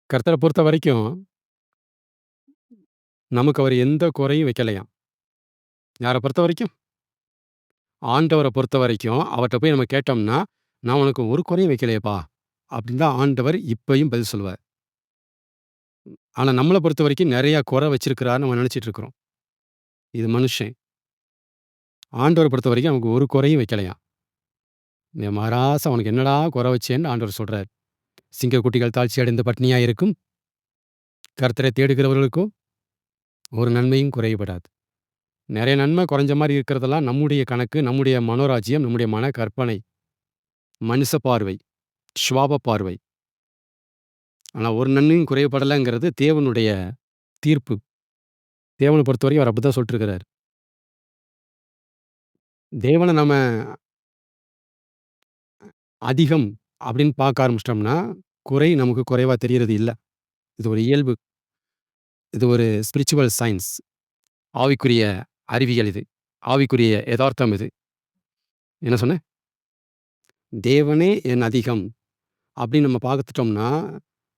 கர்த்தர பொறுத்தவரைக்கும், நமக்கு அவர் எந்த குறையும் வைக்கலையாம். யார பொறுத்தவரைக்கும்? ஆண்டவர பொறுத்தவரைக்கும், அவர்ட்ட போய் நம்ம கேட்டோம்னா, "நான் உனக்கு ஒரு குறையும் வைக்கலையேப்பா" அப்படின்னு தான் ஆண்டவர் இப்பயும் பதில் சொல்லுவார். ஆனா நம்மள பொறுத்தவரைக்கும் நெறைய குறை வச்சிருக்கிறார்ன்னு நம்ம நெனச்சிட்டு இருக்கிறோம். இது மனுஷன். ஆண்டவர பொறுத்தவரைக்கும் நமக்கு ஒரு குறையும் வைக்கலையாம். "நீ மகராசா உனக்கு என்னடா குறை வச்சேன்னு" ஆண்டவர் சொல்றார். "சிங்கக்குட்டிகள் தாழ்ச்சி அடைந்து பட்டினியா இருக்கும், கர்த்தரை தேடுகிறவர்களுக்கோ ஒரு நன்மையும் குறைவுபடாது." நெறைய நன்மை குறைஞ்ச மாரி இருக்கிறதெல்லாம் நம்முடைய கணக்கு, நம்முடைய மனோராஜ்யம், நம்முடைய மன கற்பனை, மனுஷ பார்வை, சுவாப பார்வை. ஆனா ஒரு நன்மையும் குறைவுபடலங்கிறது தேவனுடைய தீர்ப்பு. தேவன பொறுத்தவரைக்கும் அவர் அப்படித்தான் சொல்லிட்டுருக்கிறாரு. தேவன நம்ம அதிகம் அப்படின்னு பார்க்க ஆரம்பிச்சிட்டோம்னா, குறை நமக்கு குறைவா தெரியறது இல்ல. இது ஒரு இயல்பு. இது ஒரு ஸ்பிரிச்சுவல் சயன்ஸ். ஆவிக்குரிய அறிவியல் இது. ஆவிக்குரிய எதார்த்தம் இது. என்ன சொன்னேன்? தேவனே என் அதிகம் அப்படின்னு நம்ம பார்த்துட்டோம்னா,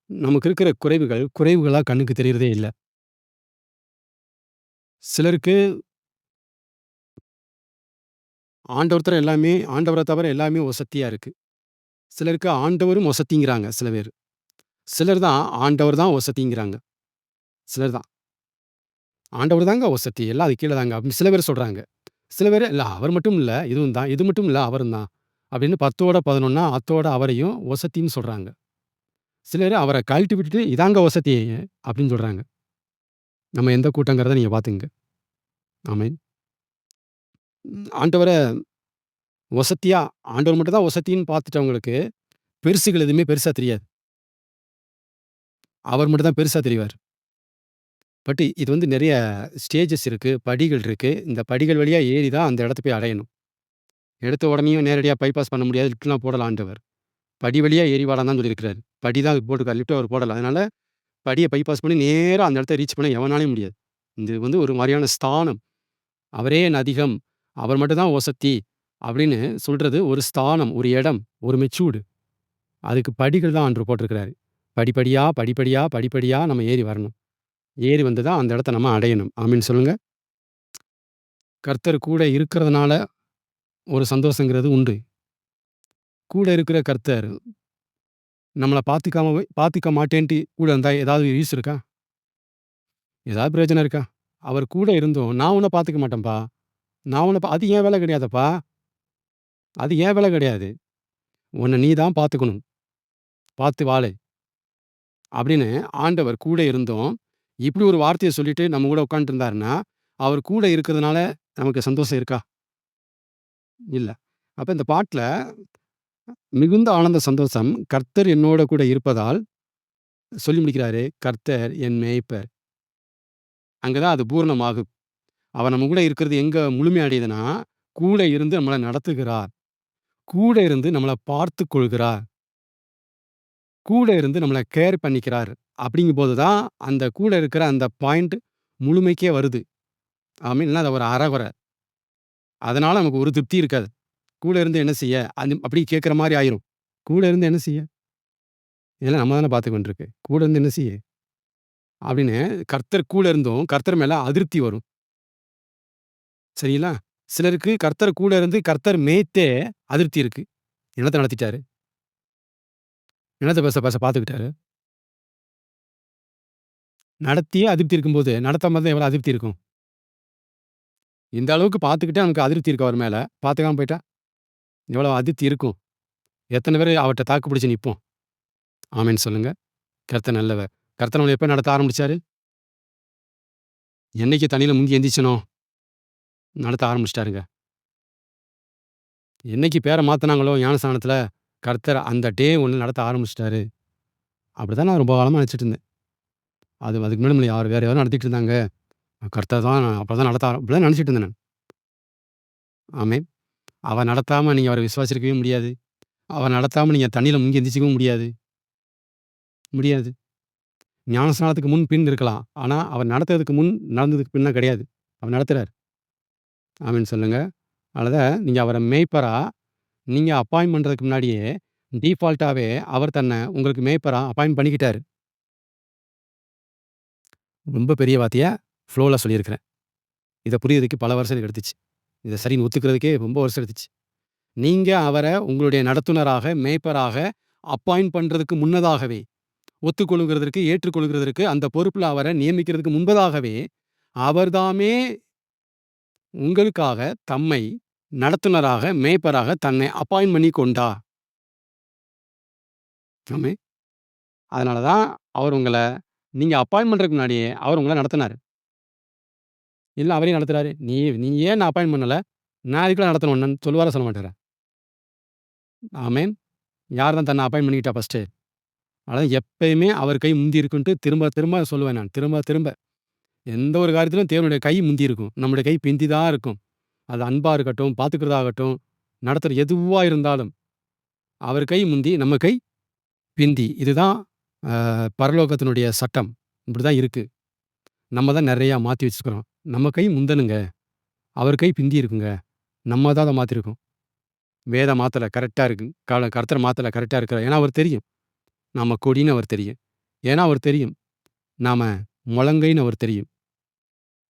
நமக்கு இருக்கிற குறைவுகள், குறைவுகளா கண்ணுக்கு தெரியறதே இல்ல. சிலருக்கு ஆண்டவர தவிர எல்லாமே ஒசத்தியா இருக்கு. சிலருக்கு ஆண்டவரும் ஒசத்திங்கிறாங்க சில பேரு. சிலர் தான் ஆண்டவர் தான் ஒசத்திங்கிறாங்க. சிலர் தான். ஆண்டவர் தாங்க ஒசத்தி. எல்லாம் அதுக்கு கீழ தாங்க அப்படின்னு சில பேர் சொல்றாங்க. சில பேரு இல்ல அவர் மட்டும் இல்ல, இதுவும் தான். இது மட்டும் இல்ல அவரும் தான். அப்படின்னு 10ஓட 11 அத்தோட அவரையும் ஒசத்தின்னு சொல்றாங்க. சிலரு அவர கழட்டி விட்டுட்டு இதாங்க ஒசத்தி அப்படின்னு சொல்றாங்க. நம்ம எந்த கூட்டங்கிறத நீங்க பார்த்துக்கங்க. ஆமென். ஆண்டவர ஒசத்தியா ஆண்டவர் மட்டும் தான் ஒசத்தின்னு பார்த்துட்டவங்களுக்கு, பெருசுகள் எதுவுமே பெருசா தெரியாது. அவர் மட்டும் தான் பெருசா தெரிவாரு. பட் இது வந்து நெறைய ஸ்டேஜஸ் இருக்கு, படிகள் இருக்கு. இந்த படிகள் வழியா ஏறி தான் அந்த இடத்த போய் அடையணும். எடுத்த உடனேயும் நேரடியா பைபாஸ் பண்ண முடியாது. லிஃப்ட்லாம் போடல ஆண்டவர். படி வழியா ஏறி வாடான்னு தான் சொல்லியிருக்கிறாரு. படி தான் அதுக்கு போட்டிருக்காரு. லிஃப்ட் அவர் போடல. அதனால படிய பைபாஸ் பண்ணி நேரா அந்த இடத்த ரீச் பண்ண எவனாலயும் முடியாது. இது வந்து ஒரு மாரியான ஸ்தானம். அவரே என் அதிகம். அவர் மட்டும் தான் ஒசத்தி அப்படின்னு சொல்றது ஒரு ஸ்தானம், ஒரு இடம், ஒரு மெச்சூர்டு. அதுக்கு படிகள் தான் ஆண்டவர் போட்டிருக்கிறாரு. படிப்படியா, படிப்படியா, படிப்படியா நம்ம ஏறி வரணும். ஏறி வந்து தான் அந்த இடத்த நம்ம அடையணும். ஆமீன் சொல்லுங்க. கர்த்தர் கூட இருக்கிறதுனால ஒரு சந்தோஷங்கிறது உண்டு. கூட இருக்கிற கர்த்தர் நம்மள பார்த்துக்க மாட்டேன்ட்டு கூட இருந்தா ஏதாவது யூஸ் இருக்கா? ஏதாவது பிரயோஜனம் இருக்கா? அவர் கூட இருந்தும், "நான் உன்ன பார்த்துக்க மாட்டேன்ப்பா. நான் உன்ன அது என் வேலை கிடையாதப்பா. அது என் வேலை கிடையாது. உன்ன நீ தான் பார்த்துக்கணும். பார்த்து வாழு." அப்படின்னு ஆண்டவர் கூட இருந்தும், இப்படி ஒரு வார்த்தைய சொல்லிட்டு நம்ம கூட உட்கார்ந்துட்டு இருந்தாருன்னா, அவர் கூட இருக்கிறதுனால நமக்கு சந்தோஷம் இருக்கா? இல்ல. அப்ப இந்த பாட்டுல மிகுந்த ஆனந்த சந்தோஷம், கர்த்தர் என்னோட கூட இருப்பதால் சொல்லி முடிக்கிறாரு. கர்த்தர் என் மேய்ப்பர். அங்க தான் அது பூரணமாகும். அவர் நம்ம கூட இருக்கிறது எங்க முழுமை அடையுதுன்னா, கூட இருந்து நம்மள நடத்துகிறார். கூட இருந்து நம்மள பார்த்துக் கொள்கிறார். கூட இருந்து நம்மள கேர் பண்ணிக்கிறார். அப்படிங்கும்போது தான், அந்த கூட இருக்கிற அந்த பாயிண்ட் முழுமைக்கே வருது. ஐ மீன் இல்ல அது ஒரு அரைகுறை. அதனால நமக்கு ஒரு திருப்தி இருக்காது. கூட இருந்து என்ன செய்ய? அப்படி கேட்கிற மாரி ஆயிரும். கூட இருந்து என்ன செய்ய? இதெல்லாம் நம்ம தானே பார்த்துக்க வேண்டியிருக்கு. கூட இருந்து என்ன செய்ய? அப்படின்னு கர்த்தர் கூட இருந்தும், கர்த்தர் மேல அதிருப்தி வரும். சரிங்களா? சிலருக்கு கர்த்தர் கூட இருந்து கர்த்தர் மேய்த்தே அதிருப்தி இருக்கு. என்னத்த நடத்திட்டாரு? என்னத்த பெருசா பெருசா பார்த்துக்கிட்டாரு? நடத்தியே அதிருப்தி இருக்கும்போது, நடத்தாம இருந்தா எவ்வளோ அதிருப்தி இருக்கும்? இந்த அளவுக்கு பார்த்துக்கிட்டே நமக்கு அதிருப்தி இருக்கு அவர் மேல. பார்த்துக்காம போயிட்டா, எவ்வளோ அதிருப்தி இருக்கும்? எத்தன பேரு அவர்ட்ட தாக்கு பிடிச்சு நிப்போம்? ஆமென் சொல்லுங்க. கர்த்தர் நல்லவர். கர்த்தர் நம்மள எப்ப நடத்த ஆரம்பிச்சாரு? என்னைக்கு தண்ணீல முங்கி எந்திரிச்சனோ, நடத்த ஆரம்பிச்சுட்டாருங்க. என்னைக்கு பேர மாத்துனாங்களோ ஞானஸ்நானத்துல, கர்த்தர் அந்த டே ஒண்ணு நடத்த ஆரம்பிச்சுட்டாரு. அப்படிதான் நான் ரொம்ப காலமா நெனச்சுட்டு இருந்தேன். அதுக்கு முன்னாடி நம்மள வேற யாரோ நடத்திட்டு இருந்தாங்க. கர்த்தர் தான் அப்பதான் அப்படிதான் நெனச்சுட்டு இருந்தேன் நான். ஆமென். அவர் நடத்தாம நீங்க அவர விசுவாசிருக்கவே முடியாது. அவர் நடத்தாம நீங்க தண்ணீல முங்கி எந்திரிச்சுக்கவும் முடியாது. முடியாது. ஞானஸ்நானத்துக்கு முன், பின் இருக்கலாம். ஆனா, அவர் நடத்துறதுக்கு முன், நடந்ததுக்கு பின்ன கிடையாது. அவர் நடத்துறாரு. ஆமென் சொல்லுங்க. அதனால நீங்க அவர மேய்ப்பரா, நீங்க அப்பாயிண்ட் பண்றதுக்கு முன்னாடியே, டிஃபால்ட்டாவே அவர் தன்ன உங்களுக்கு மேய்ப்பரா அப்பாயிண்ட் பண்ணிக்கிட்டாரு. ரொம்ப பெரிய வார்த்தையா ஃப்ளோல சொல்லியிருக்கிறேன். இத புரியறதுக்கு பல வருஷம் எனக்கு எடுத்துச்சு. இத சரின்னு ஒத்துக்கிறதுக்கே ரொம்ப வருஷம் எடுத்துச்சு. நீங்க அவர உங்களுடைய நடத்துனராக, மேய்ப்பராக அப்பாயிண்ட் பண்றதுக்கு முன்னதாகவே, ஒத்துக்கொள்கிறதற்கு, ஏற்றுக்கொள்கிறதற்கு, அந்த பொறுப்புல அவர நியமிக்கிறதுக்கு முன்பதாகவே, அவர்தாமே உங்களுக்காக தம்மை நடத்துனராக, மேய்ப்பராக தன்னை அப்பாயிண்ட் பண்ணி கொண்டார். ஆமென். அதனால தான் அவர் உங்கள நீங்க அப்பாயிண்ட் பண்றதுக்கு முன்னாடியே அவர் உங்கள நடத்துனாரு. இல்ல அவரே நடத்துறாரு. நீ ஏன் என்ன அப்பாயிண்ட் பண்ணல? நான் எதுக்குடா நடத்தணும் உன்னன்னு சொல்லுவாரா? சொல்ல மாட்டாரா? ஆமென். யார் தான் தன்னை அப்பாயிண்ட் பண்ணிக்கிட்டா ஃபர்ஸ்ட்டு? அதான் எப்பயுமே அவர் கை முந்தி இருக்குன்ட்டு திரும்ப திரும்ப சொல்லுவேன் நான். திரும்ப திரும்ப. எந்த ஒரு காரியத்திலும் தேவனுடைய கை முந்தி இருக்கும். நம்முடைய கை பிந்தி தான் இருக்கும். அது அன்பா இருக்கட்டும், பார்த்துக்கிறதாகட்டும், நடத்துற எதுவா இருந்தாலும். அவர் கை முந்தி, நம்ம கை பிந்தி. இதுதான் பரலோகத்தினுடைய சட்டம். இப்படிதான் இருக்கு. நம்ம தான் நெறையா மாத்தி வச்சுக்கிறோம். நம்ம கை முந்தணுங்க. அவர் கை பிந்தி இருக்குங்க. நம்ம தான் அத மாத்திருக்கோம். வேதம் மாத்தல கரெக்ட்டா இருக்கு. கர்த்தர் மாத்தல கரெக்ட்டா இருக்கிறார். ஏன்னா அவருக்கு தெரியும். நாம கொடின்னு அவருக்கு தெரியும். ஏன்னா அவருக்கு தெரியும். நாம முழங்கைன்னு அவருக்கு தெரியும்.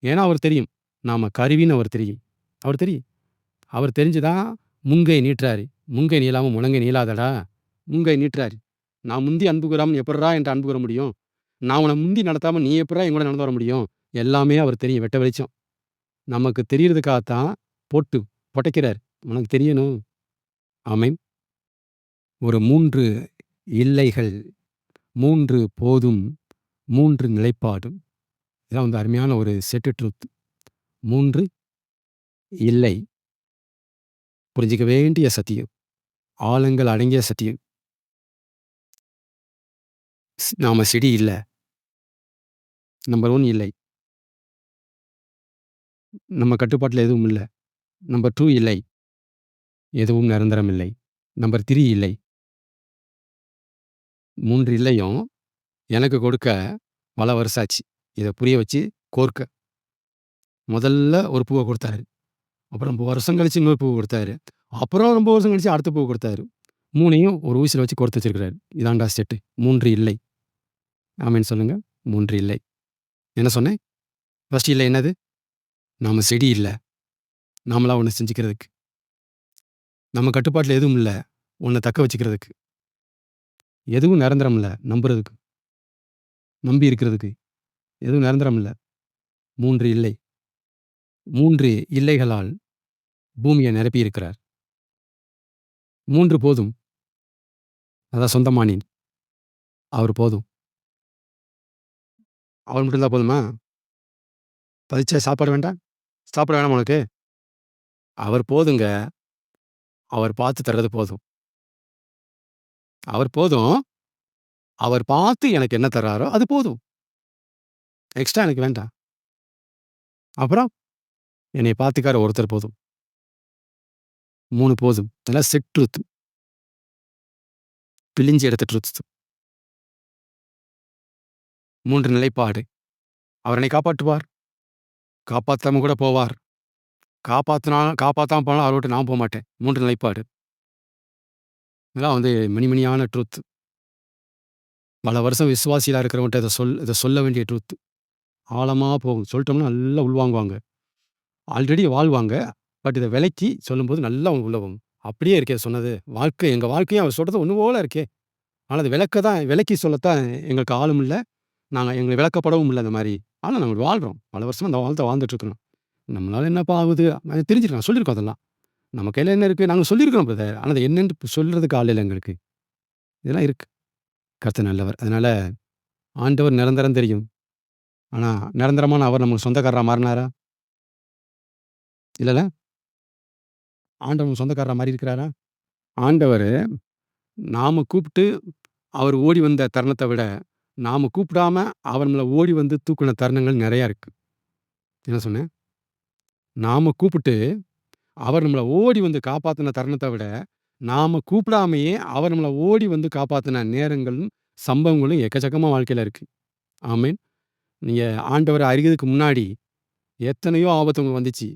ஏன்னா அவருக்கு தெரியும். நாம கருவின்னு அவருக்கு தெரியும். அவருக்கு தெரியும். அவர் தெரிஞ்சு தான் முங்கை நீட்டுறாரு. முங்கை நீளாம முழங்கை நீளாதடா. முங்கை நீட்டுறாரு. நான் முந்தி அன்பு கூறாமல் எப்புட்றா என்ட்ட அன்பு கூற முடியும்? நான் உன்ன முந்தி நடத்தாம நீ எப்புட்றா என் கூட நடந்து வர முடியும்? எல்லாமே அவருக்கு தெரியும். வெட்ட வெளிச்சம். நமக்கு தெரியறதுக்காகத்தான் போட்டு பொடைக்கிறாரு. உனக்கு தெரியணும். ஆமென். ஒரு 3 இல்லைகள், 3 போதும், 3 நிலைப்பாடும். இதான் வந்து அருமையான ஒரு செட்டு ட்ரூத். 3 இல்லை. புரிஞ்சுக்க வேண்டிய சத்தியம். ஆழங்கள் அடங்கிய சத்தியம். நாம செடி இல்ல. நம்பர் 1 இல்லை. நம்ம கட்டுப்பாட்டுல எதுவும் இல்ல. நம்பர் 2 இல்லை. எதுவும் நிரந்தரம் இல்லை. நம்பர் 3 இல்லை. 3 இல்லையும் எனக்கு கொடுக்க பல வருஷம் ஆச்சு. இத புரிய வச்சு கோர்க்க. முதல்ல ஒரு பூவ குடுத்தாரு. அப்புறம் ரொம்ப வருஷம் கழிச்சு இன்னொரு பூவ குடுத்தாரு. அப்புறம் ரொம்ப வருஷம் கழிச்சு அடுத்த பூவ குடுத்தாரு. 3யும் ஒரு ஊசில வச்சு கோர்த்து வச்சிருக்கிறாரு. இதான்டா செட்டு. 3 இல்லை. ஆமென் சொல்லுங்க. 3 இல்லை. என்ன சொன்னேன்? ஃபர்ஸ்ட் இல்லை என்னது? நாம செடி இல்ல. நாமளா ஒண்ணு செஞ்சுக்கிறதுக்கு. நம்ம கட்டுப்பாட்டுல எதுவும் இல்ல. ஒண்ண தக்க வச்சுக்கிறதுக்கு. எதுவும் நிரந்தரம் இல்ல. நம்புறதுக்கு. நம்பி இருக்கிறதுக்கு. எதுவும் நிரந்தரம் இல்ல. 3 இல்லை. 3 இல்லைகளால் பூமிய நிரப்பி இருக்கிறார். 3 போதும். அதான் சொந்தமானீன். அவர் போதும். அவர் மட்டும் இருந்தா போதுமா? பசிச்சா சாப்பாடு வேண்டாம்? சாப்பாடு வேணாமா உனக்கு? அவர் போதுங்க. அவர் பார்த்து தர்றது போதும். அவர் போதும். அவர் பார்த்து எனக்கு என்ன தர்றாரோ அது போதும். எக்ஸ்ட்ரா எனக்கு வேண்டாம். அப்புறம் என்னைய பார்த்துக்கார ஒருத்தர் போதும். 3 போதும். இதெல்லாம் செட் ட்ரூத். பிழிஞ்சு எடுத்த ட்ரூத். 3 நிலைப்பாடு. அவர் என்னை காப்பாற்றுவார். காப்பாத்தாம கூட போவார். காப்பாத்தாம போனாலும் அவர விட்டு நான் போமாட்டேன். 3 நிலைப்பாடு. இதெல்லாம் வந்து மினிமினியான ட்ரூத். பல வருஷம் விசுவாசியா இருக்கிறவன்ட்ட இத சொல்ல வேண்டிய ட்ரூத். ஆழமா போகும். சொல்லிட்டோம்னா நல்லா உள்வாங்குவாங்க. ஆல்ரெடி வாழ்வாங்க. பட் இத விளக்கி சொல்லும்போது நல்லா அவங்க உள்ள போகும். அப்படியே இருக்கே சொன்னது. எங்க வாழ்க்கையும் அவர் சொல்றது ஒண்ணு போல இருக்கே. ஆனா அது விளக்கி சொல்லத்தான் எங்களுக்கு ஆளும் இல்ல. எங்களுக்கு விளக்கப்படவும் இல்ல அந்த மாரி. ஆனா நாங்க வாழ்றோம். பல வருஷமா அந்த வாழ்த்த வாழ்ந்துட்டு இருக்கிறோம். நம்மளால என்னப்பா ஆகுது? தெரிஞ்சிருக்கோம். சொல்லியிருக்கோம் அதெல்லாம். நம்ம கையில என்ன இருக்கு? நாங்க சொல்லியிருக்கிறோம் பிரதர். ஆனா அது என்னன்னு சொல்றதுக்கு ஆள் இல்ல எங்களுக்கு. இதெல்லாம் இருக்கு. கர்த்தர் நல்லவர். அதனால ஆண்டவர் நிரந்தரம் தெரியும். ஆனா நிரந்தரமான அவர் நமக்கு சொந்தக்காரரா மாறுனாரா? இல்லல்ல? ஆண்டவர் நமக்கு சொந்தக்காரரா மாறி இருக்கிறாரா? ஆண்டவரு நாம கூப்பிட்டு அவர் ஓடி வந்த தருணத்த விட, நாம கூப்பிடாம அவர் நம்மள ஓடி வந்து தூக்குன தருணங்கள் நெறையா இருக்கு. என்ன சொன்னேன்? நாம கூப்பிட்டு அவர் நம்மள ஓடி வந்து காப்பாத்துன தருணத்த விட, நாம கூப்பிடாமயே அவர் நம்மள ஓடி வந்து காப்பாத்துன நேரங்களும், சம்பவங்களும் எக்கச்சக்கமா வாழ்க்கையில இருக்கு. ஆமென். நீங்க ஆண்டவர அறியறதுக்கு முன்னாடி எத்தனையோ ஆபத்து உங்களுக்கு வந்துச்சு.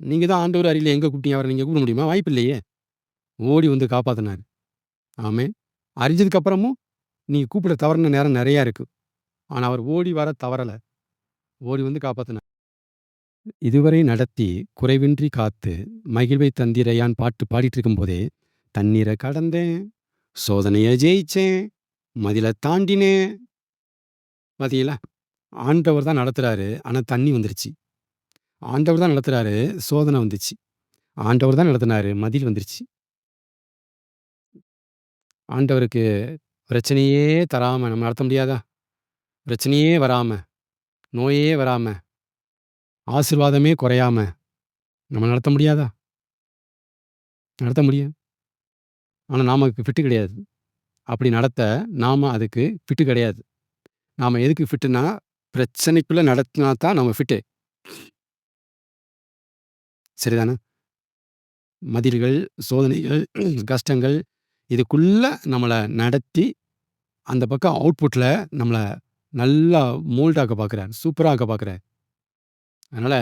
நீங்க தான் ஆண்டவர அறியல எங்க கூப்பிட்டீங்க? அவர நீங்க கூப்பிட முடியுமா? வாய்ப்பு இல்லையே. ஓடி வந்து காப்பாத்துனாரு. ஆமென். அறிஞ்சதுக்கு அப்புறமும் நீங்க கூப்பிட தவறுன நேரம் நெறையா இருக்கு. ஆனா அவர் ஓடி வர தவறல. ஓடி வந்து காப்பாத்துனார். இதுவரை நடத்தி குறைவின்றி காத்து மகிழ்வை தந்திரையான் பாட்டு பாடிட்டு இருக்கும்போதே, தண்ணீர கடந்தேன், சோதனைய ஜெயிச்சேன், மதில தாண்டினேன். பாத்தீங்களா? ஆண்டவர் தான் நடத்துறாரு. ஆனா தண்ணி வந்துருச்சு. ஆண்டவர் தான் நடத்துறாரு. சோதனை வந்துச்சு. ஆண்டவர் தான் நடத்துனாரு. மதில் வந்துருச்சு. ஆண்டவருக்கு பிரச்சனையே தராம நம்ம நடத்த முடியாதா? பிரச்சனையே வராம, நோயே வராம, ஆசீர்வாதமே குறையாம நம்ம நடத்த முடியாதா? நடத்த முடியும். ஆனா நாம அதுக்கு ஃபிட் கிடையாது. அப்படி நடத்த நாம அதுக்கு ஃபிட் கிடையாது. நாம எதுக்கு ஃபிட்டுன்னா, பிரச்சனைக்குள்ள நடத்தினா தான் நம்ம ஃபிட்டு. சரிதானே? மதில்கள், சோதனைகள், கஷ்டங்கள் இதுக்குள்ள நம்மள நடத்தி, அந்த பக்கம் அவுட்புட்ல நம்மள நல்லா மோல்ட் ஆக்க பார்க்கிறார். சூப்பரா ஆக்க பார்க்கிறார். அதனால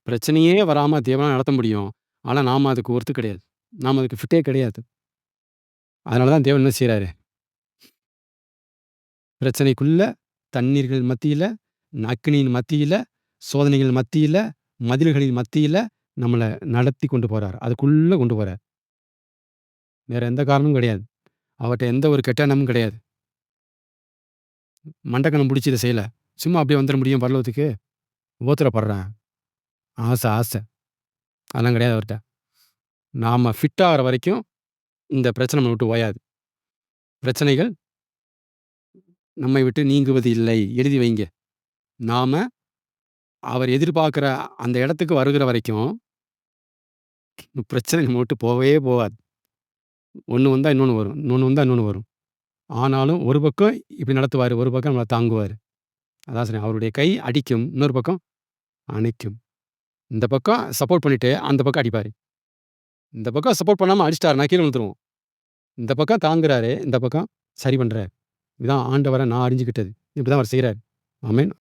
பிரச்சனையே வராம தேவனால நடத்த முடியும். ஆனா நாம அதுக்கு ஒர்த்து கிடையாது. நாம அதுக்கு ஃபிட்டே கிடையாது. அதனால தான் தேவன் என்ன செய்றாரு? பிரச்சனைக்குள்ள, தண்ணீர்கள் மத்தியில, அக்கினியின் மத்தியில, சோதனைகள் மத்தியில, மதில்களின் மத்தியில நம்மள நடத்தி கொண்டு போறார். அதுக்குள்ள கொண்டு போறார். வேற எந்த காரணமும் கிடையாது. அவர்ட்ட எந்த ஒரு கெட்ட எண்ணமும் கிடையாது. மண்டக்கனம் புடிச்சு இத செய்யல. சும்மா அப்படியே வந்துர முடியும் பரலோகத்துக்கு? உபத்திரப்படுறேன். ஆசை. அதெல்லாம் கிடையாது அவர்ட்ட. நாம ஃபிட் ஆகுற வரைக்கும் இந்த பிரச்சனை நம்மள விட்டு ஓயாது. பிரச்சனைகள் நம்மை விட்டு நீங்குவது இல்லை. எழுதி வைங்க. நாம அவர் எதிர்பார்க்கிற அந்த இடத்துக்கு வருகிற வரைக்கும் பிரச்சனை நம்ம விட்டு போகவே போகாது. ஒண்ணு வந்தா இன்னொன்னு வரும். இன்னொன்னு வந்தா இன்னொன்னு வரும். ஆனாலும் ஒரு பக்கம் இப்படி நடத்துவாரு. ஒரு பக்கம் நம்மள தாங்குவாரு. அதான் சொன்னேன். அவருடைய கை அடிக்கும். இன்னொரு பக்கம் அணைக்கும். இந்த பக்கம் சப்போர்ட் பண்ணிட்டு, அந்த பக்கம் அடிப்பாரு. இந்த பக்கம் சப்போர்ட் பண்ணாம அடிச்சிட்டாருன்னா கீழ விழுந்துருவோம். இந்த பக்கம் தாங்குறாரு. இந்த பக்கம் சரி பண்றாரு. இதான் ஆண்டவர நான் அறிஞ்சுக்கிட்டது. இப்படிதான் அவர் செய்றாரு. ஆமென்.